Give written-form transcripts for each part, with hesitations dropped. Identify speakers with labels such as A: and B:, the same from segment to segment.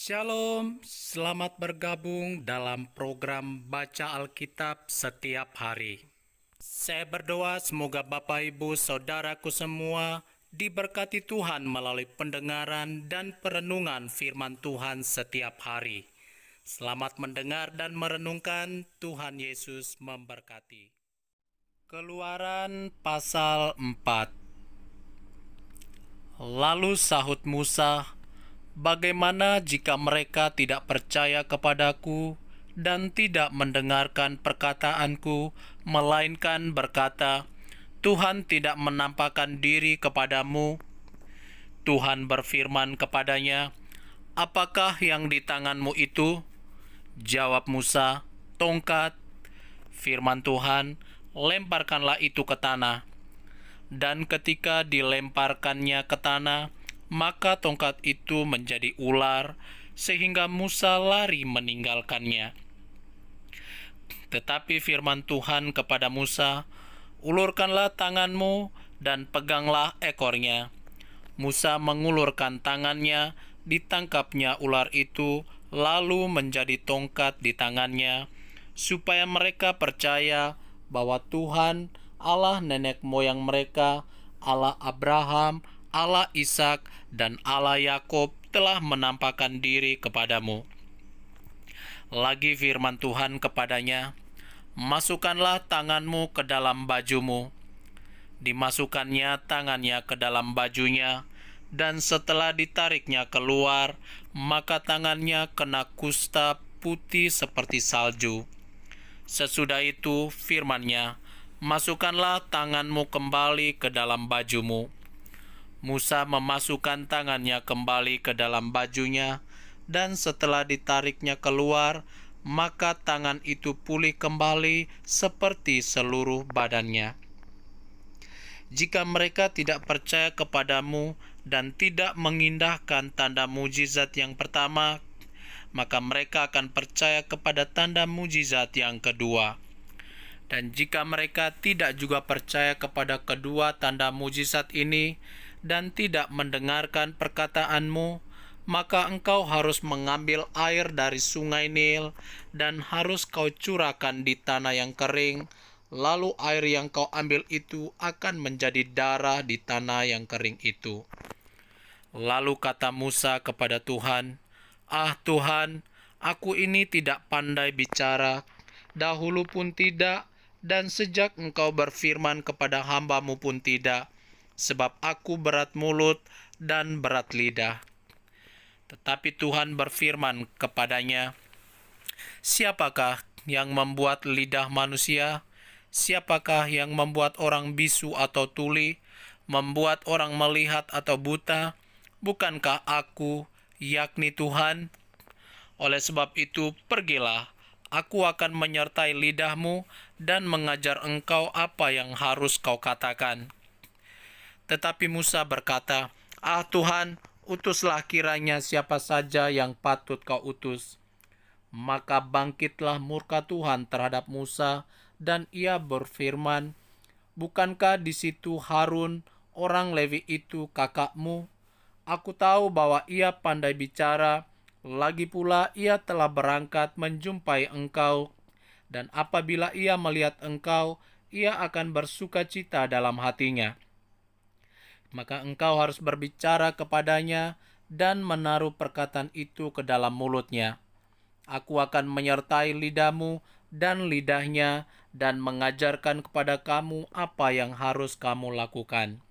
A: Shalom, selamat bergabung dalam program Baca Alkitab setiap hari. Saya berdoa semoga Bapak Ibu Saudaraku semua diberkati Tuhan melalui pendengaran dan perenungan firman Tuhan setiap hari. Selamat mendengar dan merenungkan. Tuhan Yesus memberkati. Keluaran pasal 4. Lalu sahut Musa, "Bagaimana jika mereka tidak percaya kepadaku dan tidak mendengarkan perkataanku, melainkan berkata, 'Tuhan tidak menampakkan diri kepadamu?' Tuhan berfirman kepadanya, 'Apakah yang di tanganmu itu?' Jawab Musa, 'Tongkat.' Firman Tuhan, 'Lemparkanlah itu ke tanah.' Dan ketika dilemparkannya ke tanah, maka tongkat itu menjadi ular, sehingga Musa lari meninggalkannya. Tetapi firman Tuhan kepada Musa, 'Ulurkanlah tanganmu dan peganglah ekornya.' Musa mengulurkan tangannya, ditangkapnya ular itu, lalu menjadi tongkat di tangannya, supaya mereka percaya bahwa Tuhan, Allah nenek moyang mereka, Allah Abraham, Allah Ishak, dan Allah Yakub telah menampakkan diri kepadamu." Lagi firman Tuhan kepadanya, "Masukkanlah tanganmu ke dalam bajumu." Dimasukkannya tangannya ke dalam bajunya, dan setelah ditariknya keluar, maka tangannya kena kusta putih seperti salju. Sesudah itu firman-Nya, "Masukkanlah tanganmu kembali ke dalam bajumu." Musa memasukkan tangannya kembali ke dalam bajunya, dan setelah ditariknya keluar, maka tangan itu pulih kembali seperti seluruh badannya. Jika mereka tidak percaya kepadamu dan tidak mengindahkan tanda mujizat yang pertama, maka mereka akan percaya kepada tanda mujizat yang kedua. Dan jika mereka tidak juga percaya kepada kedua tanda mujizat ini dan tidak mendengarkan perkataanmu, maka engkau harus mengambil air dari sungai Nil dan harus kau curahkan di tanah yang kering, lalu air yang kau ambil itu akan menjadi darah di tanah yang kering itu. Lalu kata Musa kepada Tuhan, "Ah Tuhan, aku ini tidak pandai bicara, dahulu pun tidak, dan sejak engkau berfirman kepada hamba-Mu pun tidak, sebab aku berat mulut dan berat lidah." Tetapi Tuhan berfirman kepadanya, "Siapakah yang membuat lidah manusia? Siapakah yang membuat orang bisu atau tuli, membuat orang melihat atau buta? Bukankah aku, yakni Tuhan? Oleh sebab itu, pergilah, aku akan menyertai lidahmu dan mengajar engkau apa yang harus kau katakan." Tetapi Musa berkata, "Ah Tuhan, utuslah kiranya siapa saja yang patut kau utus." Maka bangkitlah murka Tuhan terhadap Musa, dan ia berfirman, "Bukankah di situ Harun, orang Lewi itu kakakmu? Aku tahu bahwa ia pandai bicara, lagi pula ia telah berangkat menjumpai engkau, dan apabila ia melihat engkau, ia akan bersukacita dalam hatinya. Maka engkau harus berbicara kepadanya dan menaruh perkataan itu ke dalam mulutnya. Aku akan menyertai lidahmu dan lidahnya dan mengajarkan kepada kamu apa yang harus kamu lakukan.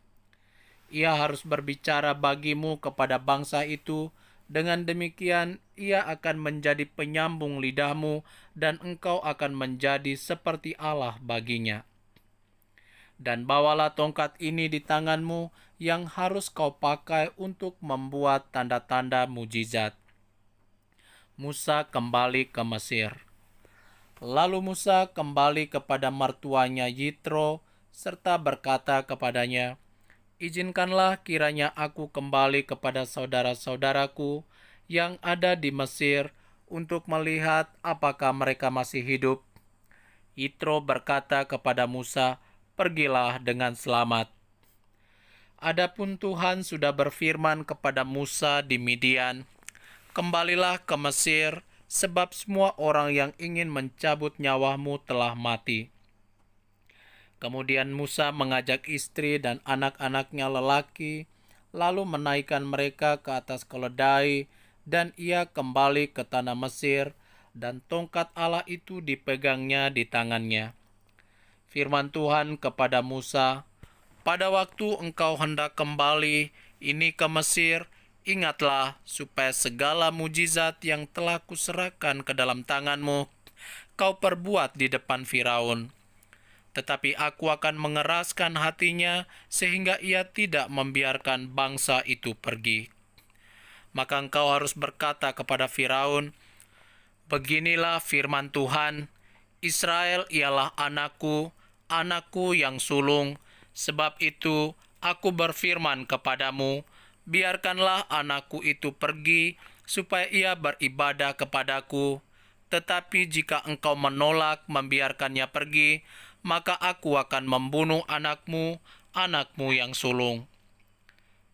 A: Ia harus berbicara bagimu kepada bangsa itu. Dengan demikian, ia akan menjadi penyambung lidahmu dan engkau akan menjadi seperti Allah baginya. Dan bawalah tongkat ini di tanganmu yang harus kau pakai untuk membuat tanda-tanda mujizat." Musa kembali ke Mesir. Lalu Musa kembali kepada mertuanya Yitro serta berkata kepadanya, "Izinkanlah kiranya aku kembali kepada saudara-saudaraku yang ada di Mesir untuk melihat apakah mereka masih hidup." Yitro berkata kepada Musa, "Pergilah dengan selamat." Adapun Tuhan sudah berfirman kepada Musa di Midian, kembalilah ke Mesir, sebab semua orang yang ingin mencabut nyawamu telah mati." Kemudian Musa mengajak istri dan anak-anaknya lelaki, lalu menaikkan mereka ke atas keledai, dan ia kembali ke tanah Mesir, dan tongkat Allah itu dipegangnya di tangannya. Firman Tuhan kepada Musa, "Pada waktu engkau hendak kembali ini ke Mesir, ingatlah supaya segala mujizat yang telah kuserahkan ke dalam tanganmu, kau perbuat di depan Firaun. Tetapi aku akan mengeraskan hatinya sehingga ia tidak membiarkan bangsa itu pergi. Maka engkau harus berkata kepada Firaun, 'Beginilah firman Tuhan, Israel ialah anakku, anakku yang sulung. Sebab itu aku berfirman kepadamu, biarkanlah anakku itu pergi, supaya ia beribadah kepadaku. Tetapi jika engkau menolak membiarkannya pergi, maka aku akan membunuh anakmu, anakmu yang sulung.'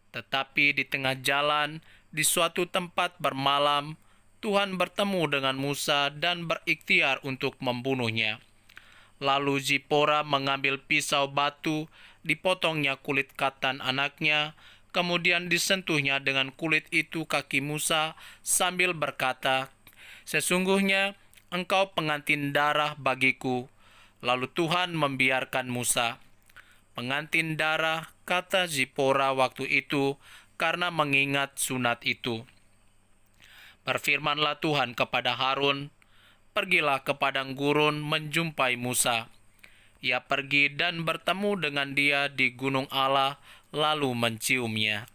A: Tetapi di tengah jalan, di suatu tempat bermalam, Tuhan bertemu dengan Musa dan berikhtiar untuk membunuhnya. Lalu Zipora mengambil pisau batu, dipotongnya kulit katan anaknya, kemudian disentuhnya dengan kulit itu kaki Musa sambil berkata, 'Sesungguhnya engkau pengantin darah bagiku.' Lalu Tuhan membiarkan Musa. Pengantin darah, kata Zipora waktu itu, karena mengingat sunat itu. Berfirmanlah Tuhan kepada Harun, 'Pergilah ke padang gurun menjumpai Musa.' Ia pergi dan bertemu dengan dia di gunung Allah, lalu menciumnya.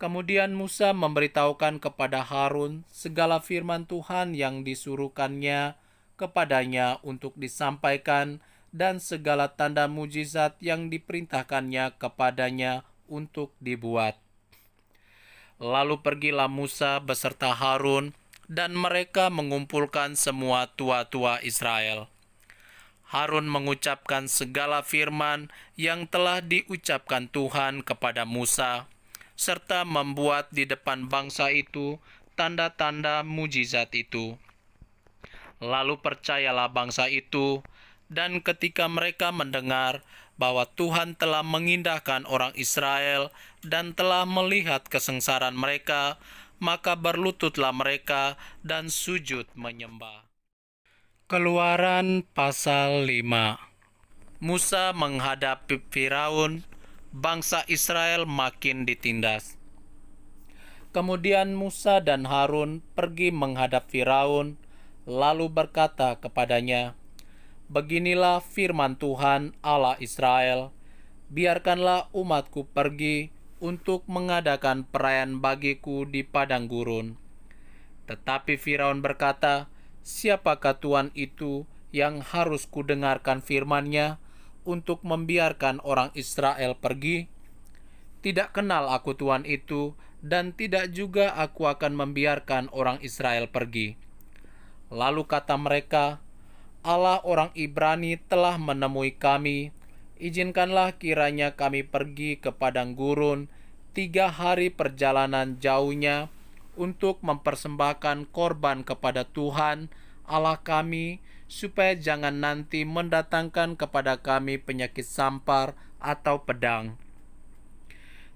A: Kemudian Musa memberitahukan kepada Harun segala firman Tuhan yang disuruhkannya kepadanya untuk disampaikan, dan segala tanda mujizat yang diperintahkannya kepadanya untuk dibuat. Lalu pergilah Musa beserta Harun, dan mereka mengumpulkan semua tua-tua Israel. Harun mengucapkan segala firman yang telah diucapkan Tuhan kepada Musa, serta membuat di depan bangsa itu tanda-tanda mujizat itu. Lalu percayalah bangsa itu, dan ketika mereka mendengar bahwa Tuhan telah mengindahkan orang Israel dan telah melihat kesengsaraan mereka, maka berlututlah mereka dan sujud menyembah. Keluaran pasal 5. Musa menghadapi Firaun, bangsa Israel makin ditindas. Kemudian Musa dan Harun pergi menghadap Firaun, lalu berkata kepadanya, "Beginilah firman Tuhan Allah Israel, biarkanlah umatku pergi untuk mengadakan perayaan bagiku di padang gurun." Tetapi Firaun berkata, "Siapakah Tuhan itu yang harus kudengarkan firman-Nya untuk membiarkan orang Israel pergi? Tidak kenal aku Tuhan itu, dan tidak juga aku akan membiarkan orang Israel pergi." Lalu kata mereka, "Allah orang Ibrani telah menemui kami. Izinkanlah kiranya kami pergi ke padang gurun 3 hari perjalanan jauhnya untuk mempersembahkan korban kepada Tuhan Allah kami, supaya jangan nanti mendatangkan kepada kami penyakit sampar atau pedang."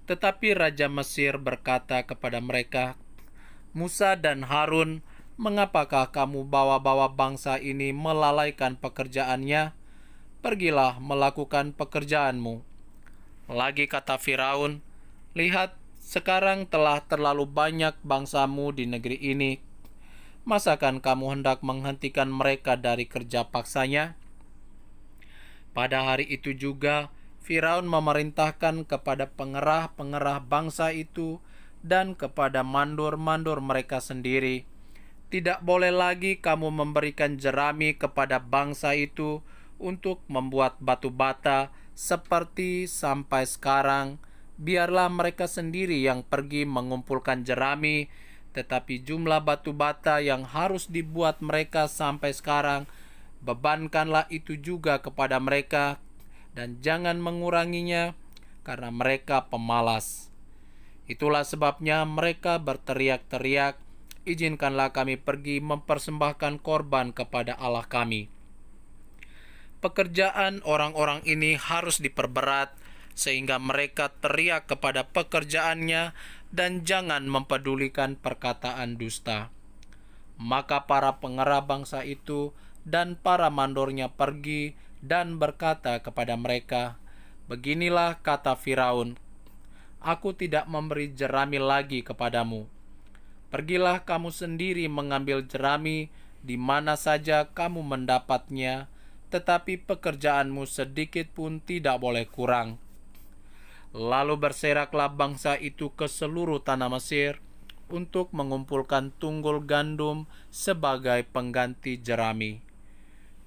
A: Tetapi Raja Mesir berkata kepada mereka, "Musa dan Harun, mengapakah kamu bawa-bawa bangsa ini melalaikan pekerjaannya? Pergilah melakukan pekerjaanmu." Lagi kata Firaun, "Lihat, sekarang telah terlalu banyak bangsamu di negeri ini. Masakan kamu hendak menghentikan mereka dari kerja paksanya?" Pada hari itu juga, Firaun memerintahkan kepada pengerah-pengerah bangsa itu dan kepada mandor-mandor mereka sendiri, "Tidak boleh lagi kamu memberikan jerami kepada bangsa itu untuk membuat batu bata seperti sampai sekarang. Biarlah mereka sendiri yang pergi mengumpulkan jerami, tetapi jumlah batu bata yang harus dibuat mereka sampai sekarang, bebankanlah itu juga kepada mereka, dan jangan menguranginya, karena mereka pemalas." Itulah sebabnya mereka berteriak-teriak, "Izinkanlah kami pergi mempersembahkan korban kepada Allah kami." Pekerjaan orang-orang ini harus diperberat, sehingga mereka teriak kepada pekerjaannya dan jangan mempedulikan perkataan dusta. Maka para pengerah bangsa itu dan para mandornya pergi dan berkata kepada mereka, "Beginilah kata Firaun, aku tidak memberi jerami lagi kepadamu. Pergilah kamu sendiri mengambil jerami di mana saja kamu mendapatnya, tetapi pekerjaanmu sedikit pun tidak boleh kurang." Lalu berseraklah bangsa itu ke seluruh tanah Mesir untuk mengumpulkan tunggul gandum sebagai pengganti jerami.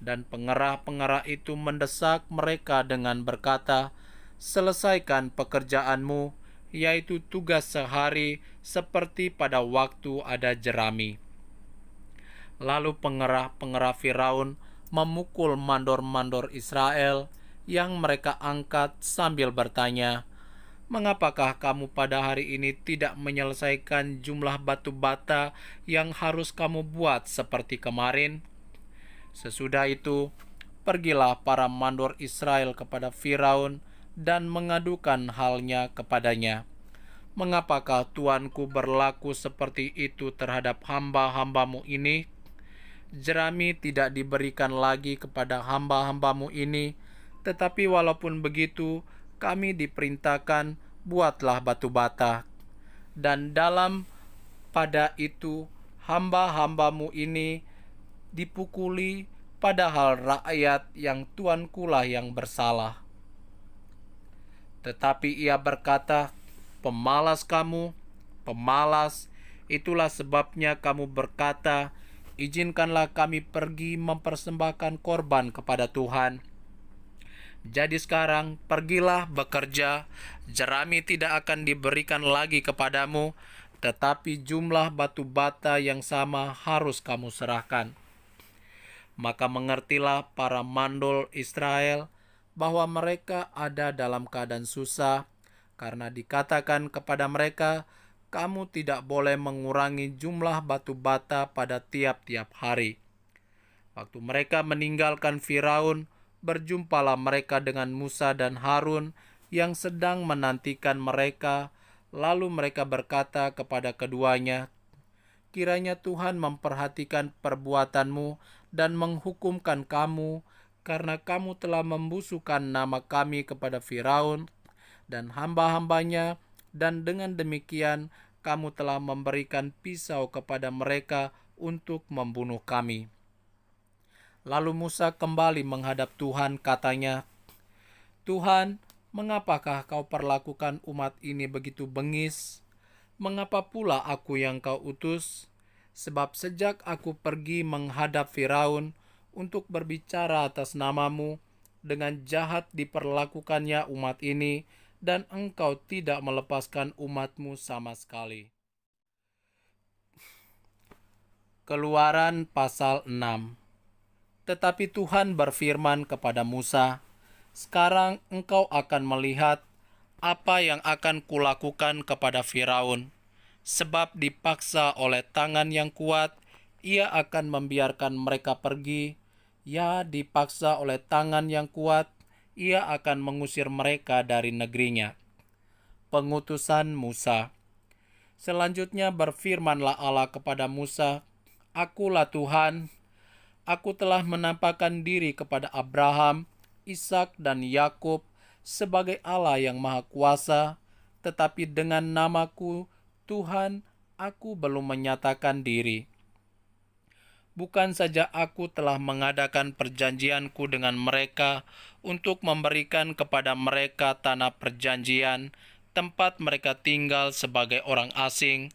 A: Dan pengerah-pengerah itu mendesak mereka dengan berkata, "Selesaikan pekerjaanmu, yaitu tugas sehari seperti pada waktu ada jerami." Lalu pengerah-pengerah Firaun memukul mandor-mandor Israel yang mereka angkat sambil bertanya, "Mengapakah kamu pada hari ini tidak menyelesaikan jumlah batu bata yang harus kamu buat seperti kemarin?" Sesudah itu, pergilah para mandor Israel kepada Firaun dan mengadukan halnya kepadanya. "Mengapakah tuanku berlaku seperti itu terhadap hamba-hambamu ini? Jerami tidak diberikan lagi kepada hamba-hambamu ini, tetapi walaupun begitu, kami diperintahkan, buatlah batu bata. Dan dalam pada itu, hamba-hambamu ini dipukuli, padahal rakyat yang tuankulah yang bersalah." Tetapi ia berkata, "Pemalas kamu, pemalas, itulah sebabnya kamu berkata, 'Izinkanlah kami pergi mempersembahkan korban kepada Tuhan.' Jadi sekarang pergilah bekerja, jerami tidak akan diberikan lagi kepadamu, tetapi jumlah batu bata yang sama harus kamu serahkan." Maka mengertilah para mandor Israel bahwa mereka ada dalam keadaan susah, karena dikatakan kepada mereka, "Kamu tidak boleh mengurangi jumlah batu bata pada tiap-tiap hari." Waktu mereka meninggalkan Firaun, berjumpalah mereka dengan Musa dan Harun yang sedang menantikan mereka. Lalu mereka berkata kepada keduanya, "Kiranya Tuhan memperhatikan perbuatanmu dan menghukumkan kamu, karena kamu telah membusukkan nama kami kepada Firaun dan hamba-hambanya, dan dengan demikian kamu telah memberikan pisau kepada mereka untuk membunuh kami." Lalu Musa kembali menghadap Tuhan, katanya, "Tuhan, mengapakah kau perlakukan umat ini begitu bengis? Mengapa pula aku yang kau utus? Sebab sejak aku pergi menghadap Firaun untuk berbicara atas namamu, dengan jahat diperlakukannya umat ini, dan engkau tidak melepaskan umatmu sama sekali." Keluaran pasal 6. Tetapi Tuhan berfirman kepada Musa, "Sekarang engkau akan melihat apa yang akan kulakukan kepada Firaun. Sebab dipaksa oleh tangan yang kuat, ia akan membiarkan mereka pergi. Ya, dipaksa oleh tangan yang kuat, ia akan mengusir mereka dari negerinya." Pengutusan Musa. Selanjutnya berfirmanlah Allah kepada Musa, "Akulah Tuhan. Aku telah menampakkan diri kepada Abraham, Ishak, dan Yakub sebagai Allah yang Maha Kuasa, tetapi dengan namaku, Tuhan, aku belum menyatakan diri. Bukan saja aku telah mengadakan perjanjianku dengan mereka untuk memberikan kepada mereka tanah perjanjian, tempat mereka tinggal sebagai orang asing,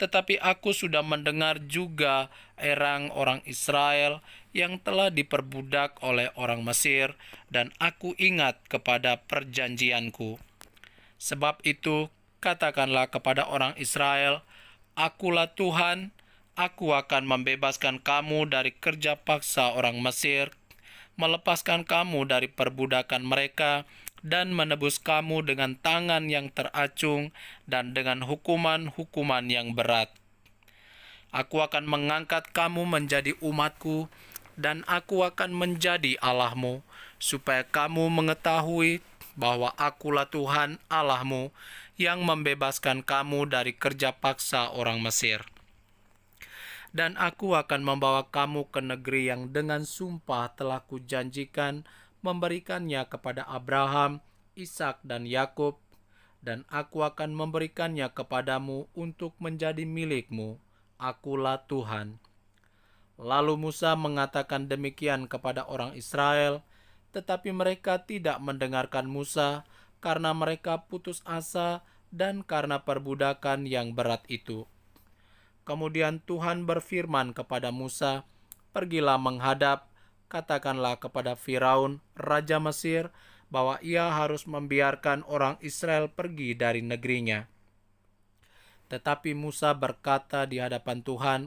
A: tetapi aku sudah mendengar juga erang orang Israel yang telah diperbudak oleh orang Mesir, dan aku ingat kepada perjanjianku. Sebab itu, katakanlah kepada orang Israel, 'Akulah Tuhan, aku akan membebaskan kamu dari kerja paksa orang Mesir, melepaskan kamu dari perbudakan mereka, dan menebus kamu dengan tangan yang teracung dan dengan hukuman-hukuman yang berat. Aku akan mengangkat kamu menjadi umatku, dan aku akan menjadi Allahmu, supaya kamu mengetahui bahwa akulah Tuhan Allahmu yang membebaskan kamu dari kerja paksa orang Mesir. Dan aku akan membawa kamu ke negeri yang dengan sumpah telah kujanjikan memberikannya kepada Abraham, Ishak, dan Yakub, dan aku akan memberikannya kepadamu untuk menjadi milikmu. Akulah Tuhan. Lalu Musa mengatakan demikian kepada orang Israel, tetapi mereka tidak mendengarkan Musa karena mereka putus asa dan karena perbudakan yang berat itu. Kemudian Tuhan berfirman kepada Musa, "Pergilah menghadap, katakanlah kepada Firaun, Raja Mesir, bahwa ia harus membiarkan orang Israel pergi dari negerinya." Tetapi Musa berkata di hadapan Tuhan,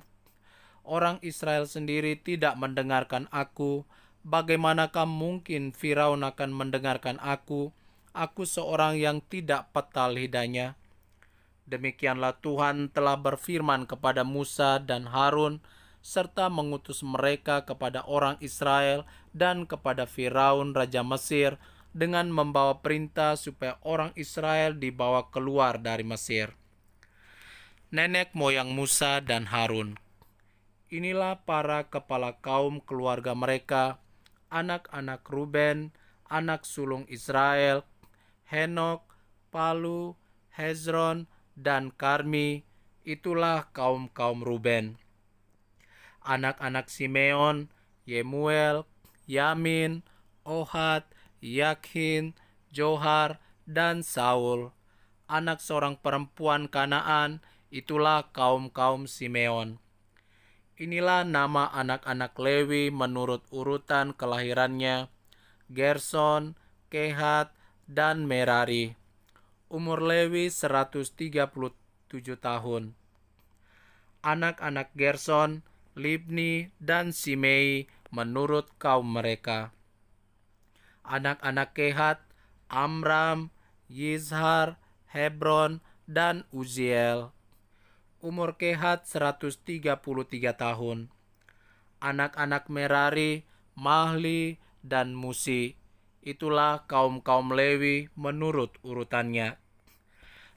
A: "Orang Israel sendiri tidak mendengarkan aku. Bagaimanakah mungkin Firaun akan mendengarkan aku? Aku seorang yang tidak peta lidahnya." Demikianlah Tuhan telah berfirman kepada Musa dan Harun, serta mengutus mereka kepada orang Israel dan kepada Firaun Raja Mesir, dengan membawa perintah supaya orang Israel dibawa keluar dari Mesir. Nenek moyang Musa dan Harun. Inilah para kepala kaum keluarga mereka, anak-anak Ruben, anak sulung Israel, Henok, Palu, Hezron, dan Karmi. Itulah kaum-kaum Ruben. Anak-anak Simeon, Yemuel, Yamin, Ohad, Yakhin, Johar, dan Saul. Anak seorang perempuan Kanaan, itulah kaum-kaum Simeon. Inilah nama anak-anak Lewi menurut urutan kelahirannya: Gerson, Kehat, dan Merari. Umur Lewi 137 tahun. Anak-anak Gerson, Libni, dan Simei menurut kaum mereka. Anak-anak Kehat, Amram, Yizhar, Hebron, dan Uziel. Umur Kehat 133 tahun. Anak-anak Merari, Mahli, dan Musi. Itulah kaum-kaum Lewi menurut urutannya.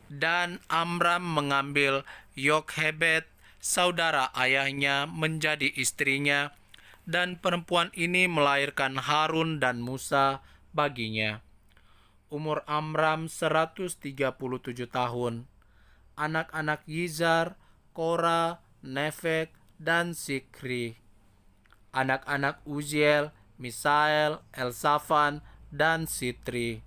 A: Dan Amram mengambil Yokhebed, saudara ayahnya, menjadi istrinya, dan perempuan ini melahirkan Harun dan Musa baginya. Umur Amram 137 tahun. Anak-anak Yizar, Kora, Nefek, dan Sikri. Anak-anak Uziel, Misael, Elsafan, dan Sitri.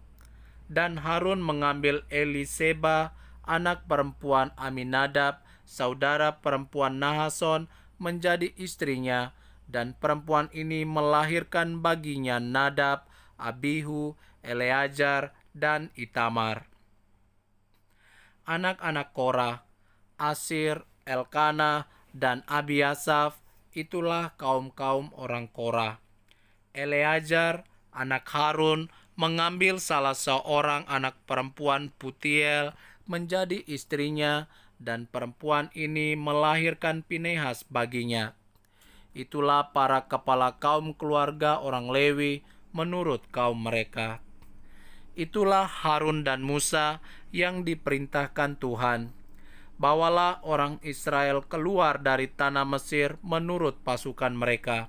A: Dan Harun mengambil Eliseba, anak perempuan Aminadab, saudara perempuan Nahason, menjadi istrinya, dan perempuan ini melahirkan baginya Nadab, Abihu, Eleazar, dan Itamar. Anak-anak Korah, Asir, Elkana, dan Abiasaf, itulah kaum-kaum orang Korah. Eleazar, anak Harun, mengambil salah seorang anak perempuan Putiel menjadi istrinya, dan perempuan ini melahirkan Pinehas baginya. Itulah para kepala kaum keluarga orang Lewi menurut kaum mereka. Itulah Harun dan Musa yang diperintahkan Tuhan. Bawalah orang Israel keluar dari tanah Mesir menurut pasukan mereka.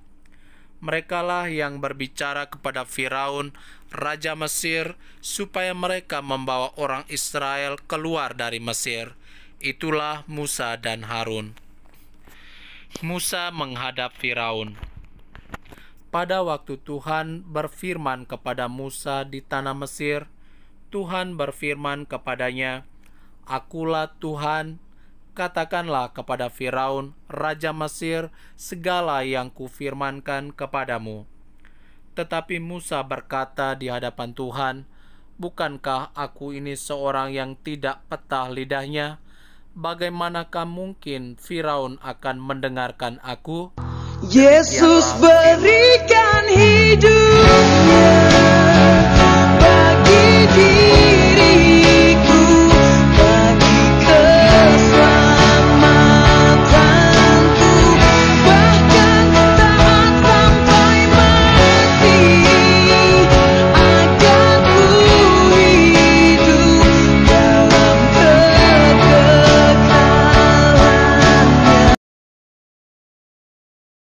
A: Merekalah yang berbicara kepada Firaun, Raja Mesir, supaya mereka membawa orang Israel keluar dari Mesir. Itulah Musa dan Harun. Musa menghadap Firaun. Pada waktu Tuhan berfirman kepada Musa di tanah Mesir, Tuhan berfirman kepadanya, "Akulah Tuhan, katakanlah kepada Firaun, Raja Mesir, segala yang kufirmankan kepadamu." Tetapi Musa berkata di hadapan Tuhan, "Bukankah aku ini seorang yang tidak peta lidahnya? Bagaimanakah mungkin Firaun akan mendengarkan aku?"
B: Yesus berikan hidupnya bagi di